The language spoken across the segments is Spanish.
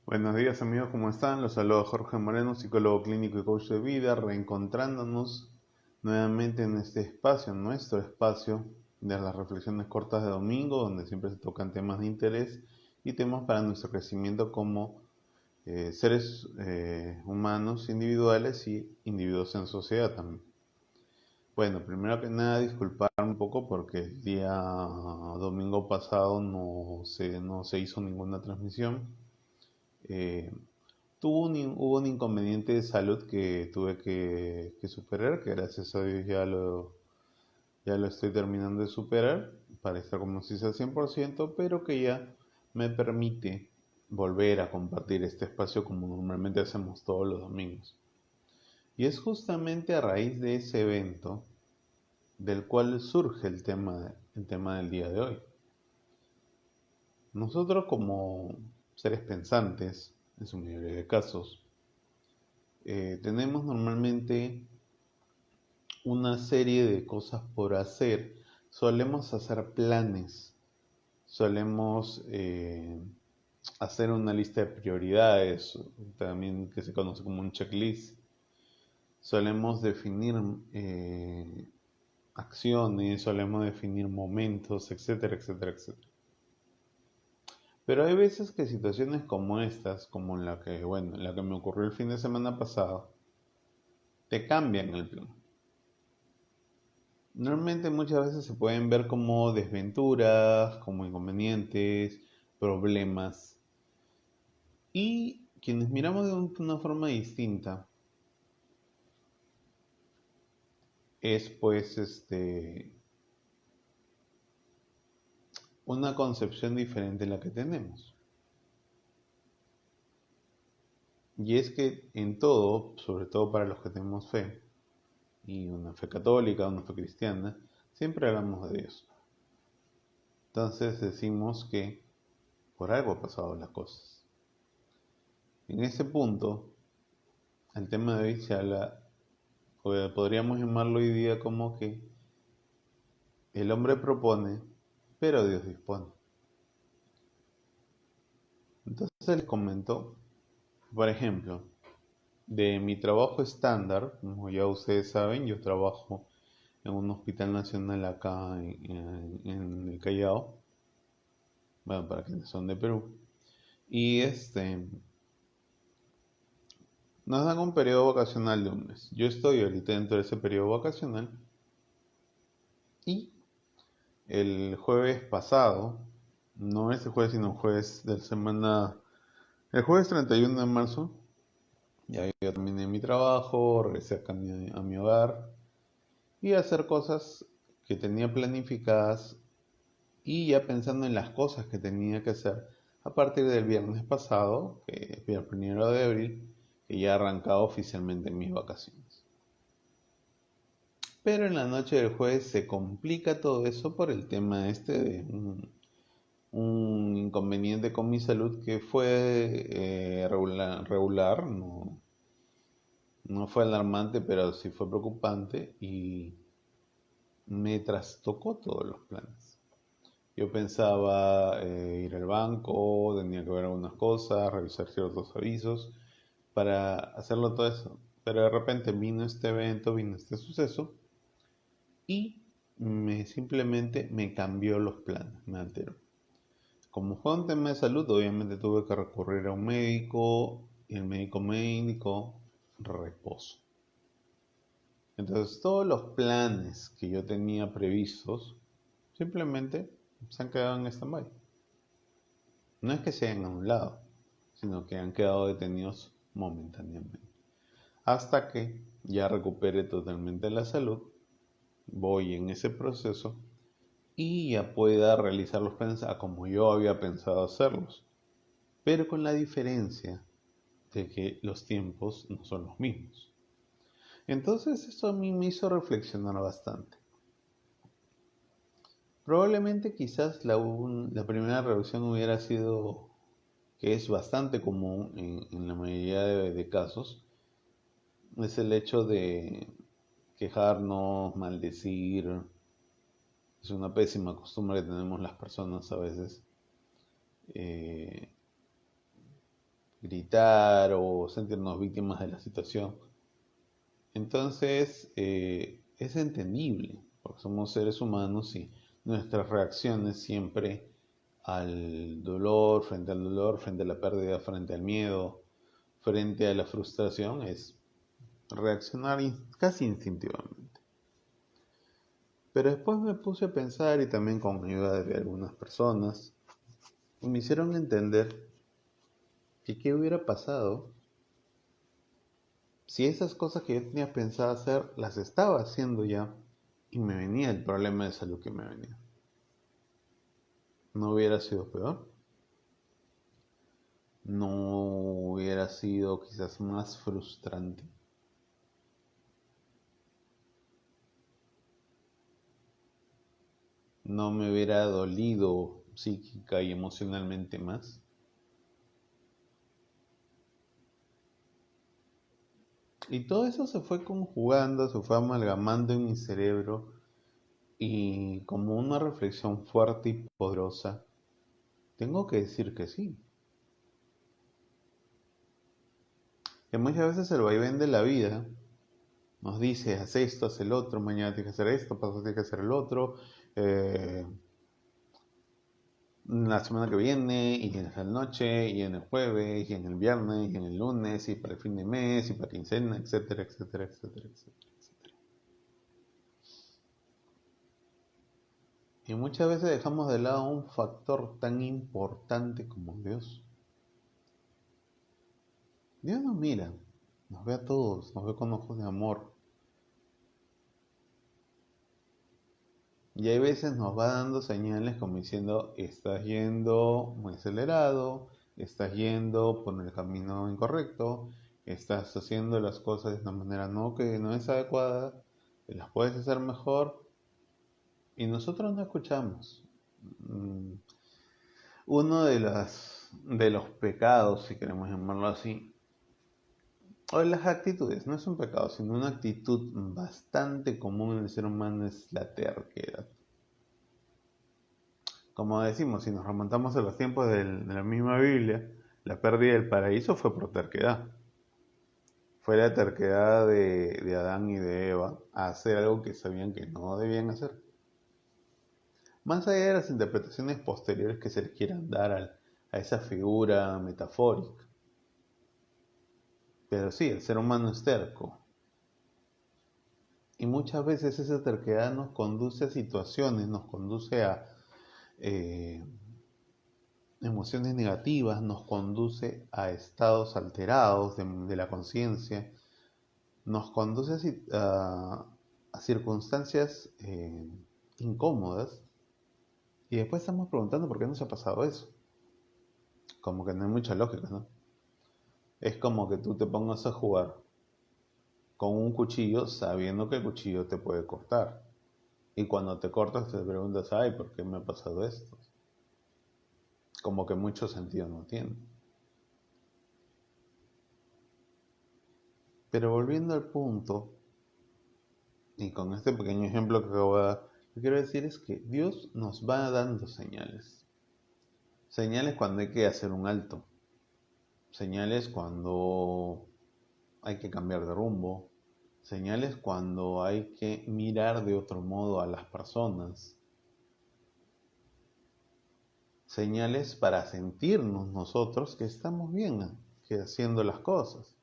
Buenos días amigos, ¿cómo están? Los saludo Jorge Moreno, psicólogo clínico y coach de vida, reencontrándonos nuevamente en este espacio, en nuestro espacio de las reflexiones cortas de domingo, donde siempre se tocan temas de interés y temas para nuestro crecimiento como seres humanos individuales y individuos en sociedad también. Bueno, primero que nada, disculparme un poco porque el día domingo pasado no se hizo ninguna transmisión. Eh, hubo un inconveniente de salud que tuve que superar, que gracias a Dios ya lo estoy terminando de superar para estar como si sea al 100%, pero que ya me permite volver a compartir este espacio como normalmente hacemos todos los domingos. Y es justamente a raíz de ese evento del cual surge el tema del día de hoy. Nosotros como seres pensantes, en su mayoría de casos, tenemos normalmente una serie de cosas por hacer. Solemos hacer planes, solemos hacer una lista de prioridades, también que se conoce como un checklist. Solemos definir acciones, solemos definir momentos, etcétera, etcétera, etcétera. Pero hay veces que situaciones como estas, como la que me ocurrió el fin de semana pasado, te cambian el plan. Normalmente muchas veces se pueden ver como desventuras, como inconvenientes, problemas. Y quienes miramos de una forma distinta es pues una concepción diferente la que tenemos. Y es que en todo, sobre todo para los que tenemos fe, y una fe católica, una fe cristiana, siempre hablamos de Dios. Entonces decimos que por algo han pasado las cosas. En ese punto, el tema de hoy se habla, podríamos llamarlo hoy día como que el hombre propone, pero Dios dispone. Entonces les comento, por ejemplo, de mi trabajo estándar, como ya ustedes saben, yo trabajo en un hospital nacional acá en el Callao, bueno, para quienes son de Perú, y nos dan un periodo vacacional de un mes. Yo estoy ahorita dentro de ese periodo vacacional y el jueves pasado, no este jueves, sino el jueves de la semana, el jueves 31 de marzo, ya yo terminé mi trabajo, regresé acá a mi hogar y a hacer cosas que tenía planificadas y ya pensando en las cosas que tenía que hacer a partir del viernes pasado, que es el 1 de abril, que ya arrancaba oficialmente mis vacaciones. Pero en la noche del jueves se complica todo eso por el tema de un inconveniente con mi salud que fue regular, no fue alarmante, pero sí fue preocupante y me trastocó todos los planes. Yo pensaba ir al banco, tenía que ver algunas cosas, revisar ciertos avisos para hacerlo todo eso. Pero de repente vino este evento, vino este suceso y simplemente me cambió los planes, me alteró. Como fue un tema de salud, obviamente tuve que recurrir a un médico y el médico me indicó reposo. Entonces todos los planes que yo tenía previstos simplemente se han quedado en stand-by. No es que se hayan anulado, sino que han quedado detenidos momentáneamente. Hasta que ya recupere totalmente la salud, voy en ese proceso y ya pueda realizar los planes a como yo había pensado hacerlos, pero con la diferencia de que los tiempos no son los mismos. Entonces eso a mí me hizo reflexionar bastante. Probablemente quizás la primera reacción hubiera sido, que es bastante común en la mayoría de casos, es el hecho de quejarnos, maldecir. Es una pésima costumbre que tenemos las personas a veces. eh, gritar o sentirnos víctimas de la situación. Entonces, es entendible, porque somos seres humanos y nuestras reacciones siempre al dolor, frente a la pérdida, frente al miedo, frente a la frustración, es reaccionar casi instintivamente. Pero después me puse a pensar y también con ayuda de algunas personas, me hicieron entender que qué hubiera pasado si esas cosas que yo tenía pensado hacer las estaba haciendo ya y me venía el problema de salud que me venía. ¿No hubiera sido peor? ¿No hubiera sido quizás más frustrante? ¿No me hubiera dolido psíquica y emocionalmente más? Y todo eso se fue conjugando, se fue amalgamando en mi cerebro y como una reflexión fuerte y poderosa, tengo que decir que sí. Que muchas veces el vaivén de la vida nos dice, haz esto, haz el otro, mañana tienes que hacer esto, pasado tienes que hacer el otro, eh, la semana que viene, y en la noche, y en el jueves, y en el viernes, y en el lunes, y para el fin de mes, y para quincena, etcétera, etcétera, etcétera, etcétera, etcétera. Y muchas veces dejamos de lado un factor tan importante como Dios. Dios nos mira, nos ve a todos, nos ve con ojos de amor. Y hay veces nos va dando señales como diciendo, estás yendo muy acelerado, estás yendo por el camino incorrecto, estás haciendo las cosas de una manera que no es adecuada, que las puedes hacer mejor y nosotros no escuchamos. Mm, Uno de los pecados, si queremos llamarlo así, o de las actitudes, no es un pecado, sino una actitud bastante común en el ser humano es la terquedad. Como decimos, si nos remontamos a los tiempos de la misma Biblia, la pérdida del paraíso fue por terquedad. Fue la terquedad de Adán y de Eva a hacer algo que sabían que no debían hacer. Más allá de las interpretaciones posteriores que se les quieran dar a esa figura metafórica. Pero sí, el ser humano es terco. Y muchas veces esa terquedad nos conduce a situaciones, nos conduce a eh, emociones negativas, nos conduce a estados alterados de la conciencia, nos conduce a circunstancias incómodas y después estamos preguntando por qué nos ha pasado eso. Como que no hay mucha lógica, ¿no? Es como que tú te pongas a jugar con un cuchillo sabiendo que el cuchillo te puede cortar. Y cuando te cortas te preguntas, ay, ¿por qué me ha pasado esto? Como que mucho sentido no tiene. Pero volviendo al punto, y con este pequeño ejemplo que acabo de dar, lo que quiero decir es que Dios nos va dando señales. Señales cuando hay que hacer un alto. Señales cuando hay que cambiar de rumbo. Señales cuando hay que mirar de otro modo a las personas. Señales para sentirnos nosotros que estamos bien, que haciendo las cosas.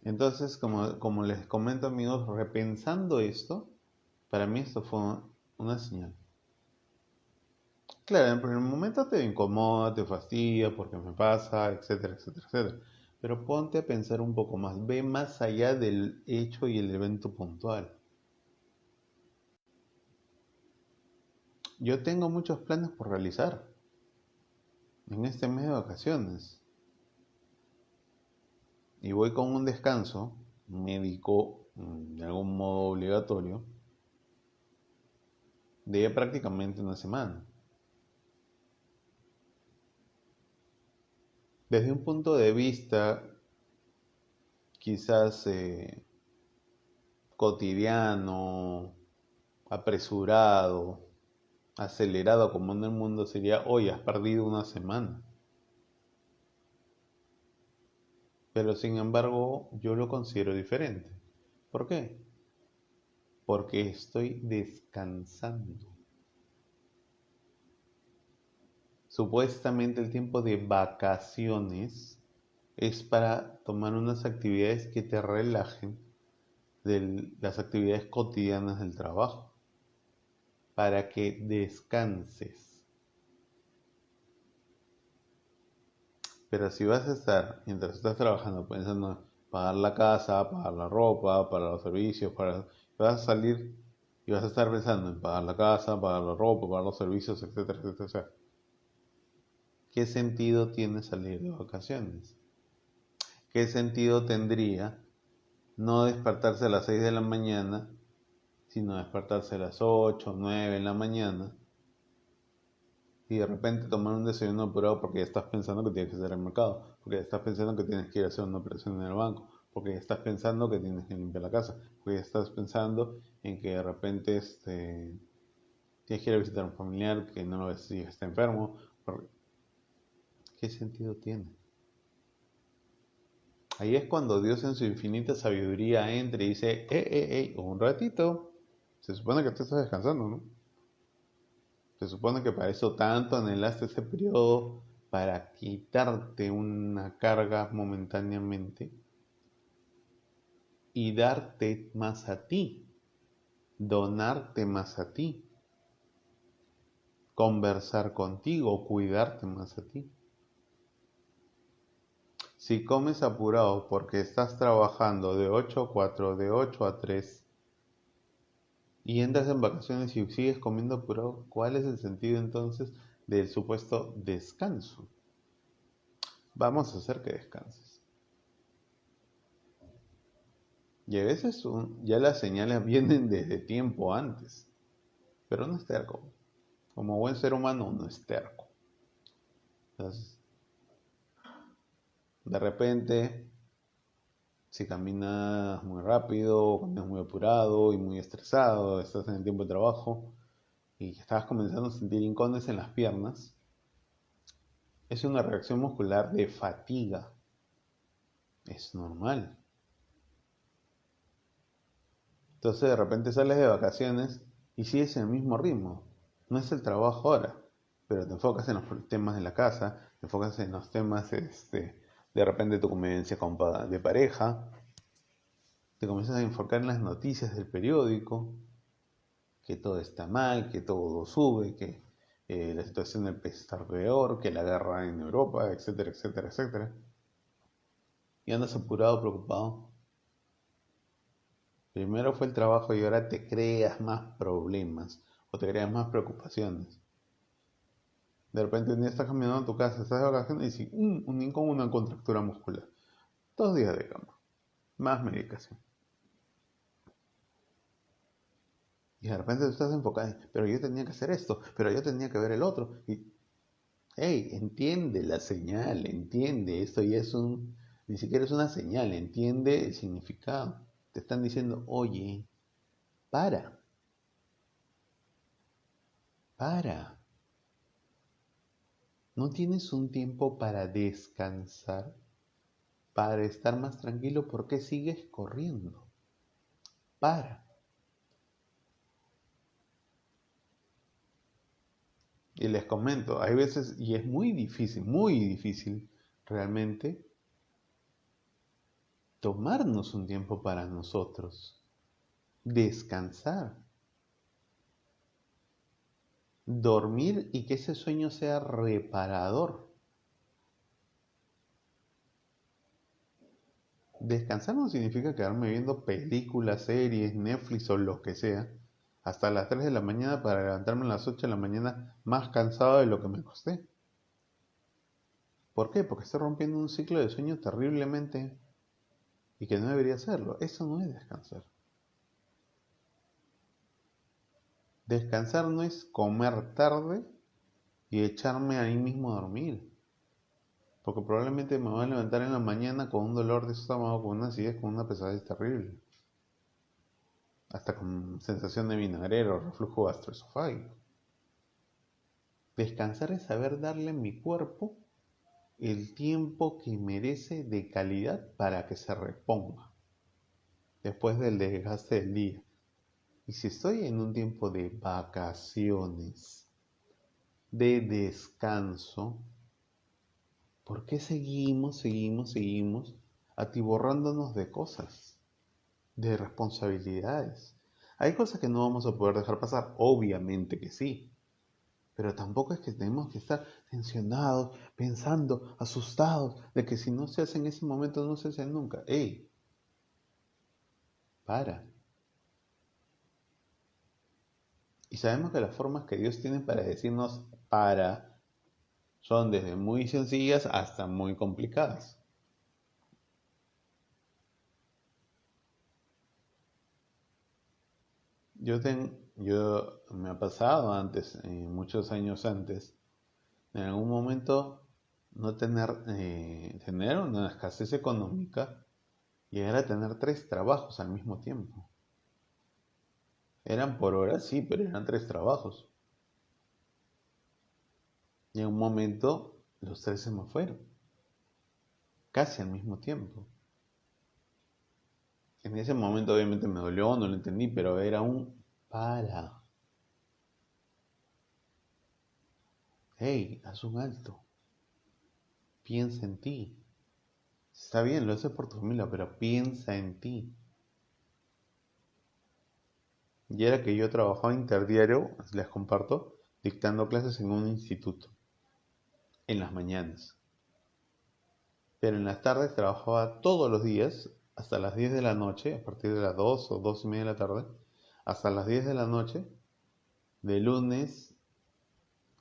Entonces, como les comento amigos, repensando esto, para mí esto fue una señal. Claro, en el primer momento te incomoda, te fastidia, porque me pasa, etcétera, etcétera, etcétera. Pero ponte a pensar un poco más, ve más allá del hecho y el evento puntual. Yo tengo muchos planes por realizar en este mes de vacaciones y voy con un descanso médico de algún modo obligatorio de prácticamente una semana. Desde un punto de vista quizás cotidiano, apresurado, acelerado como en el mundo sería, hoy has perdido una semana. Pero sin embargo, yo lo considero diferente. ¿Por qué? Porque estoy descansando. Supuestamente el tiempo de vacaciones es para tomar unas actividades que te relajen de las actividades cotidianas del trabajo, para que descanses. Pero si vas a estar, mientras estás trabajando, pensando en pagar la casa, pagar la ropa, pagar los servicios, vas a salir y vas a estar pensando en pagar la casa, pagar la ropa, pagar los servicios, etcétera, etcétera. O sea, ¿qué sentido tiene salir de vacaciones? ¿Qué sentido tendría no despertarse a las 6 de la mañana, sino despertarse a las 8 o 9 de la mañana y de repente tomar un desayuno apurado porque ya estás pensando que tienes que hacer el mercado, porque ya estás pensando que tienes que ir a hacer una operación en el banco, porque ya estás pensando que tienes que limpiar la casa, porque ya estás pensando en que de repente tienes que ir a visitar a un familiar que no lo ves si está enfermo? ¿Qué sentido tiene? Ahí es cuando Dios en su infinita sabiduría entra y dice, un ratito, se supone que te estás descansando, ¿no? Se supone que para eso tanto anhelaste ese periodo, para quitarte una carga momentáneamente y darte más a ti, donarte más a ti, conversar contigo, cuidarte más a ti. Si comes apurado porque estás trabajando de 8 a 4, de 8 a 3 y entras en vacaciones y sigues comiendo apurado, ¿cuál es el sentido entonces del supuesto descanso? Vamos a hacer que descanses. Y a veces ya las señales vienen desde tiempo antes, pero no es terco. Como buen ser humano uno es terco. Entonces, de repente, si caminas muy rápido, caminas muy apurado y muy estresado, estás en el tiempo de trabajo y estás comenzando a sentir hincones en las piernas, es una reacción muscular de fatiga. Es normal. Entonces de repente sales de vacaciones y sigues en el mismo ritmo. No es el trabajo ahora, pero te enfocas en los temas de la casa, te enfocas en los temas de repente tu convivencia de pareja, te comienzas a enfocar en las noticias del periódico, que todo está mal, que todo sube, que la situación empieza a estar peor, que la guerra en Europa, etcétera, etcétera, etcétera. Y andas apurado, preocupado. Primero fue el trabajo y ahora te creas más problemas o te creas más preocupaciones. De repente un día estás caminando en tu casa, estás de vacaciones y dices, un incómodo, una contractura muscular. 2 días de cama, más medicación. Y de repente tú estás enfocado, pero yo tenía que hacer esto, pero yo tenía que ver el otro. Y, hey, entiende la señal, entiende, esto ya ni siquiera es una señal, entiende el significado. Te están diciendo, oye, para, para. ¿No tienes un tiempo para descansar? Para estar más tranquilo, ¿por qué sigues corriendo? Para. Y les comento, hay veces, y es muy difícil realmente, tomarnos un tiempo para nosotros, descansar, dormir y que ese sueño sea reparador. Descansar no significa quedarme viendo películas, series, Netflix o lo que sea, hasta las 3 de la mañana para levantarme a las 8 de la mañana más cansado de lo que me acosté. ¿Por qué? Porque estoy rompiendo un ciclo de sueño terriblemente y que no debería hacerlo. Eso no es descansar. Descansar no es comer tarde y echarme ahí mismo a dormir. Porque probablemente me voy a levantar en la mañana con un dolor de estómago, con una acidez, con una pesadez terrible. Hasta con sensación de vinagrero, reflujo gastroesofágico. Descansar es saber darle a mi cuerpo el tiempo que merece de calidad para que se reponga después del desgaste del día. Y si estoy en un tiempo de vacaciones, de descanso, ¿por qué seguimos atiborrándonos de cosas, de responsabilidades? Hay cosas que no vamos a poder dejar pasar, obviamente que sí, pero tampoco es que tenemos que estar tensionados, pensando, asustados, de que si no se hace en ese momento no se hace nunca. ¡Ey! Para. Y sabemos que las formas que Dios tiene para decirnos para son desde muy sencillas hasta muy complicadas. Yo me ha pasado antes, muchos años antes, en algún momento no tener una escasez económica, llegar a tener tres trabajos al mismo tiempo. Eran por horas, sí, pero eran tres trabajos. Y en un momento los tres se me fueron, casi al mismo tiempo. En ese momento obviamente me dolió, no lo entendí, pero era un para. Hey, haz un alto. Piensa en ti. Está bien, lo haces por tu familia, pero piensa en ti. Y era que yo trabajaba interdiario, les comparto, dictando clases en un instituto, en las mañanas. Pero en las tardes trabajaba todos los días, hasta las 10 de la noche, a partir de las 2 o 2 y media de la tarde, hasta las 10 de la noche, de lunes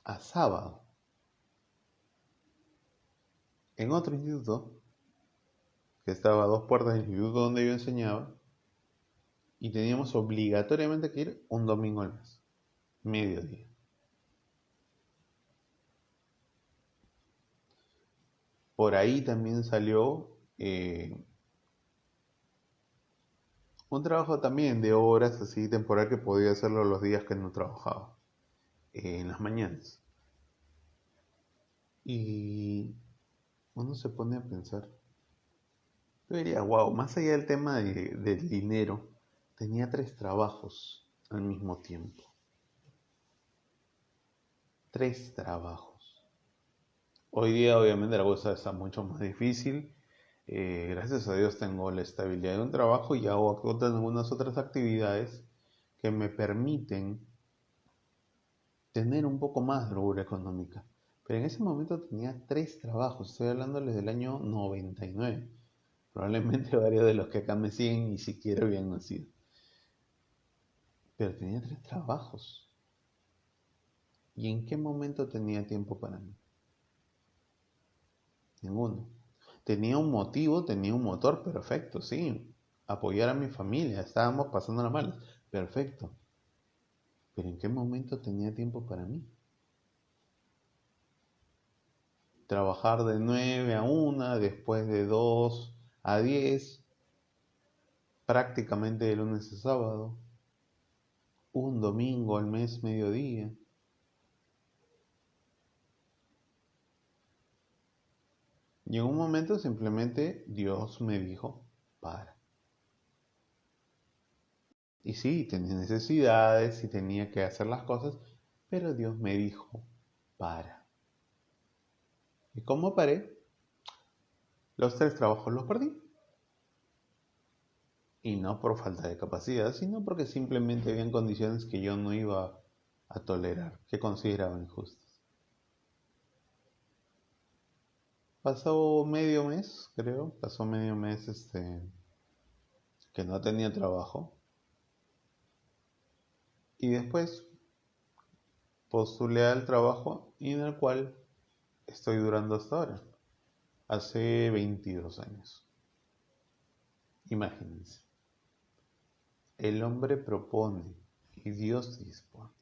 a sábado, en otro instituto, que estaba a dos puertas del instituto donde yo enseñaba, y teníamos obligatoriamente que ir un domingo al mes, mediodía. Por ahí también salió un trabajo también de horas así temporal que podía hacerlo los días que no trabajaba, en las mañanas. Y uno se pone a pensar, yo diría, wow, más allá del tema del dinero, tenía tres trabajos al mismo tiempo. Tres trabajos. Hoy día obviamente la cosa está mucho más difícil. Gracias a Dios tengo la estabilidad de un trabajo y hago algunas otras actividades que me permiten tener un poco más de holgura económica. Pero en ese momento tenía tres trabajos, estoy hablándoles del año 99. Probablemente varios de los que acá me siguen ni siquiera habían nacido. Pero tenía tres trabajos. ¿Y en qué momento tenía tiempo para mí? Ninguno. Tenía un motivo, tenía un motor, perfecto, sí. Apoyar a mi familia, estábamos pasando las malas, perfecto. Pero ¿en qué momento tenía tiempo para mí? Trabajar de 9 a 1, después de 2 a 10, prácticamente de lunes a sábado, un domingo al mes mediodía. Y en un momento simplemente Dios me dijo, para. Y sí, tenía necesidades y tenía que hacer las cosas, pero Dios me dijo, para. ¿Y cómo paré? Los tres trabajos los perdí. Y no por falta de capacidad, sino porque simplemente habían condiciones que yo no iba a tolerar, que consideraba injustas. Pasó medio mes, creo, pasó medio mes que no tenía trabajo. Y después postulé al trabajo y en el cual estoy durando hasta ahora, hace 22 años. Imagínense, el hombre propone y Dios dispone.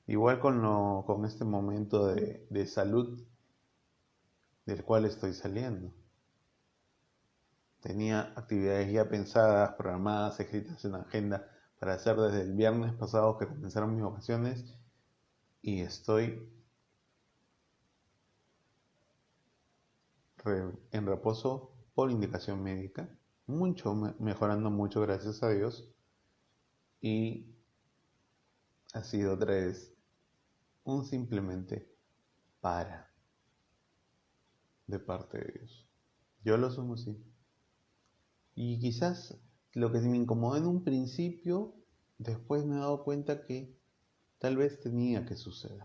Igual con este momento de salud del cual estoy saliendo. Tenía actividades ya pensadas, programadas, escritas en agenda para hacer desde el viernes pasado que comenzaron mis vacaciones y estoy en reposo por indicación médica, mejorando mucho, gracias a Dios, y ha sido otra vez un simplemente para de parte de Dios. Yo lo asumo así. Y quizás lo que me incomodó en un principio, después me he dado cuenta que tal vez tenía que suceder.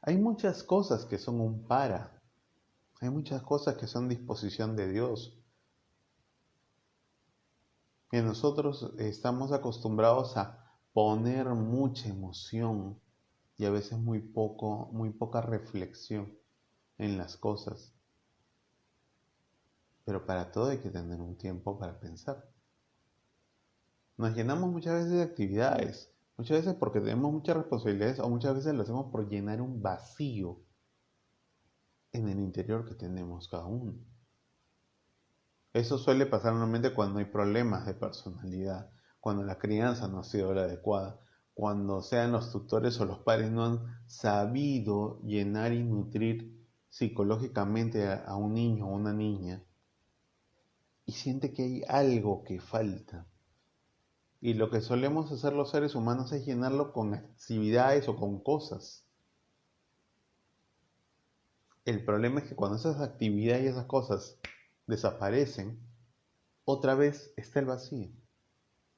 Hay muchas cosas que son un para. Hay muchas cosas que son disposición de Dios. Que nosotros estamos acostumbrados a poner mucha emoción y a veces muy poca reflexión en las cosas. Pero para todo hay que tener un tiempo para pensar. Nos llenamos muchas veces de actividades, muchas veces porque tenemos muchas responsabilidades o muchas veces lo hacemos por llenar un vacío en el interior que tenemos cada uno. Eso suele pasar normalmente cuando hay problemas de personalidad, cuando la crianza no ha sido la adecuada, cuando sean los tutores o los padres no han sabido llenar y nutrir psicológicamente a un niño o una niña y siente que hay algo que falta. Y lo que solemos hacer los seres humanos es llenarlo con actividades o con cosas. El problema es que cuando esas actividades y esas cosas desaparecen, otra vez está el vacío.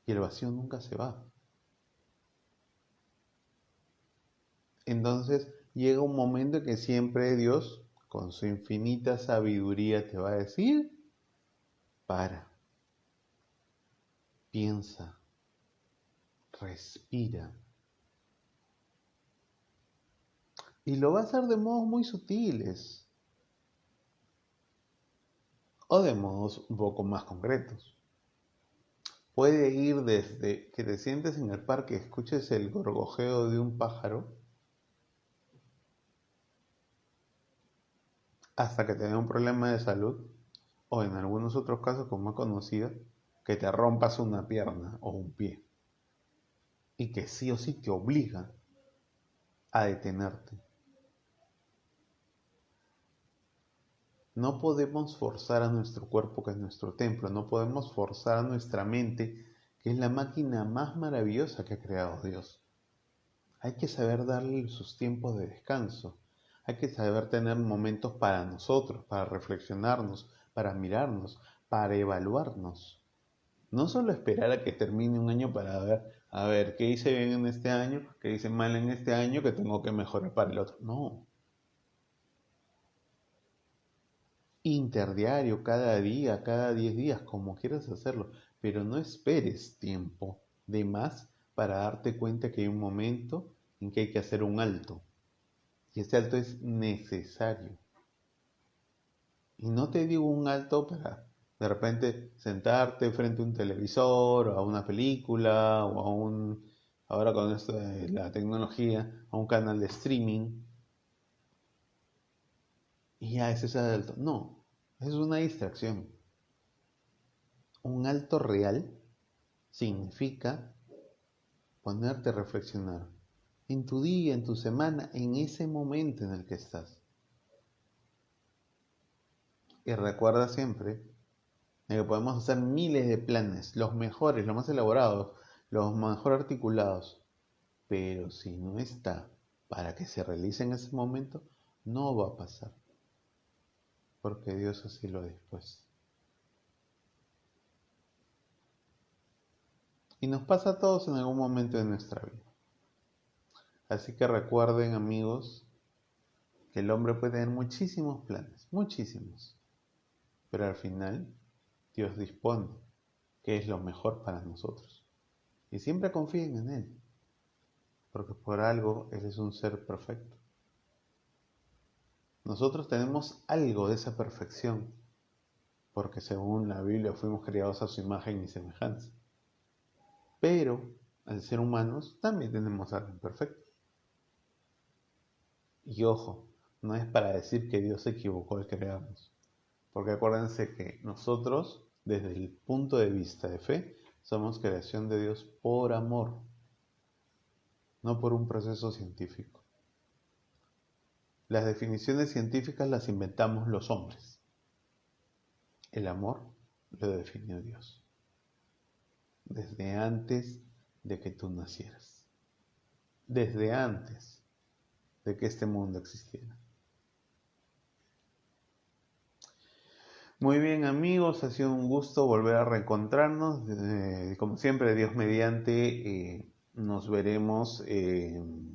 Y el vacío nunca se va. Entonces llega un momento en que siempre Dios, con su infinita sabiduría, te va a decir, para, piensa, respira. Y lo va a hacer de modos muy sutiles o de modos un poco más concretos. Puede ir desde que te sientes en el parque y escuches el gorgojeo de un pájaro hasta que te dé un problema de salud o en algunos otros casos, como he conocido, que te rompas una pierna o un pie y que sí o sí te obliga a detenerte. No podemos forzar a nuestro cuerpo, que es nuestro templo, no podemos forzar a nuestra mente, que es la máquina más maravillosa que ha creado Dios. Hay que saber darle sus tiempos de descanso. Hay que saber tener momentos para nosotros, para reflexionarnos, para mirarnos, para evaluarnos. No solo esperar a que termine un año para ver, a ver, qué hice bien en este año, qué hice mal en este año, que tengo que mejorar para el otro. No. Interdiario, cada día, cada 10 días, como quieras hacerlo, pero no esperes tiempo de más para darte cuenta que hay un momento en que hay que hacer un alto. Y ese alto es necesario. Y no te digo un alto para de repente sentarte frente a un televisor o a una película o a ahora con esto de la tecnología, a un canal de streaming y ya ese es el alto. No, es una distracción. Un alto real significa ponerte a reflexionar en tu día, en tu semana, en ese momento en el que estás. Y recuerda siempre de que podemos hacer miles de planes, los mejores, los más elaborados, los mejor articulados, pero si no está para que se realice en ese momento, no va a pasar, porque Dios así lo ha dispuesto. Y nos pasa a todos en algún momento de nuestra vida. Así que recuerden, amigos, que el hombre puede tener muchísimos planes, muchísimos, pero al final Dios dispone que es lo mejor para nosotros. Y siempre confíen en Él, porque por algo Él es un ser perfecto. Nosotros tenemos algo de esa perfección, porque según la Biblia fuimos creados a su imagen y semejanza. Pero al ser humanos también tenemos algo imperfecto. Y ojo, no es para decir que Dios se equivocó al crearnos, porque acuérdense que nosotros, desde el punto de vista de fe, somos creación de Dios por amor, no por un proceso científico. Las definiciones científicas las inventamos los hombres. El amor lo definió Dios, desde antes de que tú nacieras, desde antes de que este mundo existiera. Muy bien, amigos, ha sido un gusto volver a reencontrarnos. Como siempre, Dios mediante, nos veremos el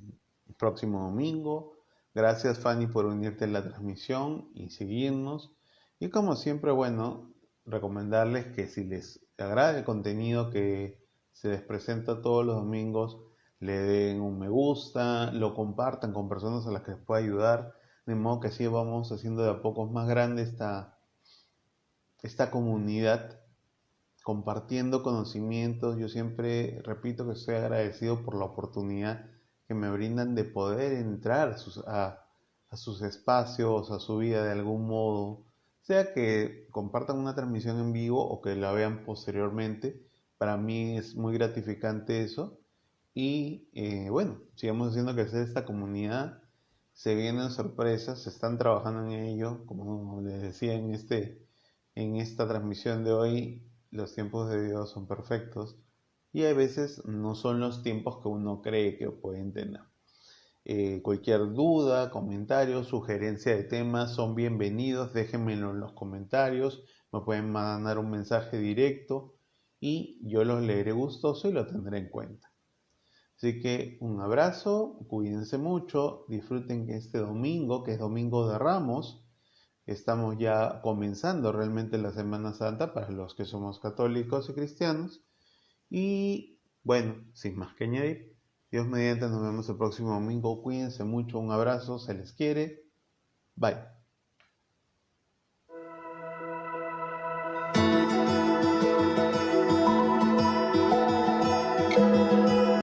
próximo domingo. Gracias, Fanny, por unirte a la transmisión y seguirnos. Y como siempre, bueno, recomendarles que si les agrada el contenido que se les presenta todos los domingos, le den un me gusta, lo compartan con personas a las que les pueda ayudar, de modo que así vamos haciendo de a poco más grande esta comunidad, compartiendo conocimientos. Yo siempre repito que estoy agradecido por la oportunidad que me brindan de poder entrar a sus espacios, a su vida de algún modo, sea que compartan una transmisión en vivo o que la vean posteriormente. Para mí es muy gratificante eso. Y bueno, sigamos haciendo crecer esta comunidad. Se vienen sorpresas, se están trabajando en ello, como les decía en esta transmisión de hoy. Los tiempos de Dios son perfectos y a veces no son los tiempos que uno cree que pueden tener. Cualquier duda, comentario, sugerencia de temas son bienvenidos. Déjenmelo en los comentarios, me pueden mandar un mensaje directo y yo los leeré gustoso y lo tendré en cuenta. Así que un abrazo, cuídense mucho, disfruten este domingo, que es Domingo de Ramos. Estamos ya comenzando realmente la Semana Santa para los que somos católicos y cristianos. Y bueno, sin más que añadir, Dios mediante, nos vemos el próximo domingo. Cuídense mucho, un abrazo, se les quiere. Bye.